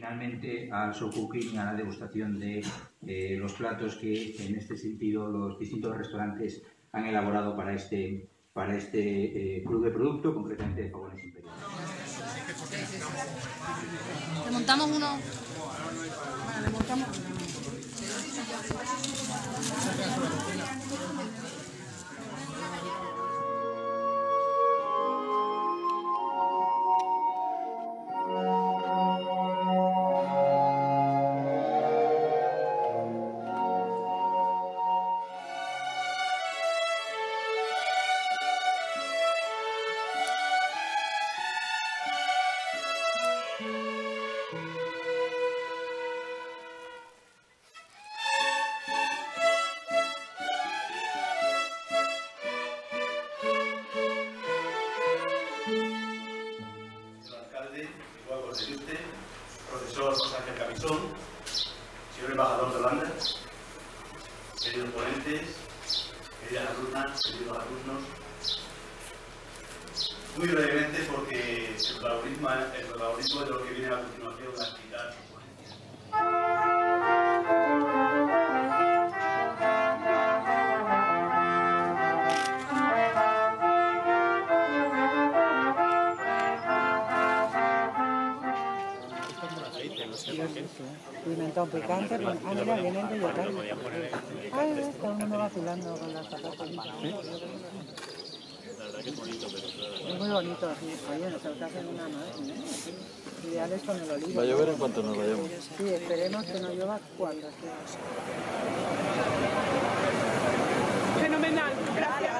finalmente al show cooking, a la degustación de los platos que en este sentido los distintos restaurantes han elaborado para este club de producto, concretamente de Fogones Imperiales. ¿Le montamos uno? Bueno, le montamos. Profesor José Ángel Camisón, señor embajador de Holanda, queridos ponentes, queridas alumnas, queridos alumnos, muy brevemente porque el protagonismo de lo que viene a continuación la actividad. Pimentón picante, mira, vienen de yokai. Ay, está uno vacilando con las zapatas. Es muy bonito así, oye, nos hacen una máquina. Ideales con el olivo. Va a llover en cuanto nos vayamos. Sí, esperemos que no llueva cuando esté. Fenomenal, gracias.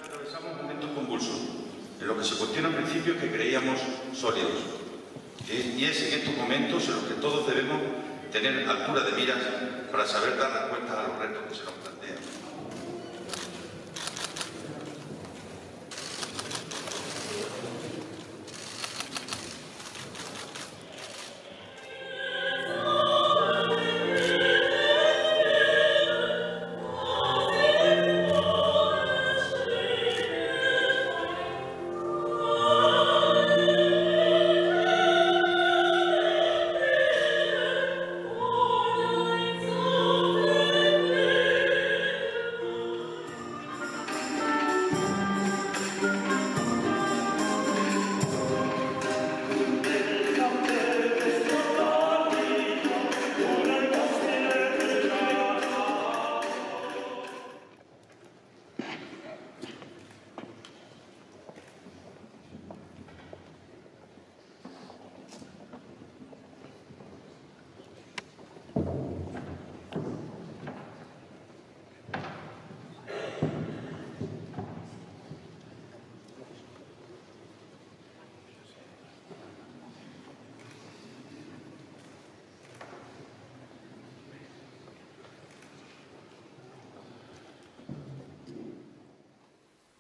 Atravesamos momentos convulsos, en lo que se cuestiona principios que creíamos sólidos. Y es en estos momentos en los que todos debemos tener altura de miras para saber dar respuestas a los retos que se nos plantean.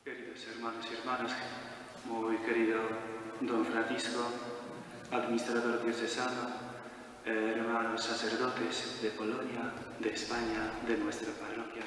Queridos hermanos y hermanas, muy querido don Francisco, administrador diocesano, hermanos sacerdotes de Polonia, de España, de nuestra parroquia.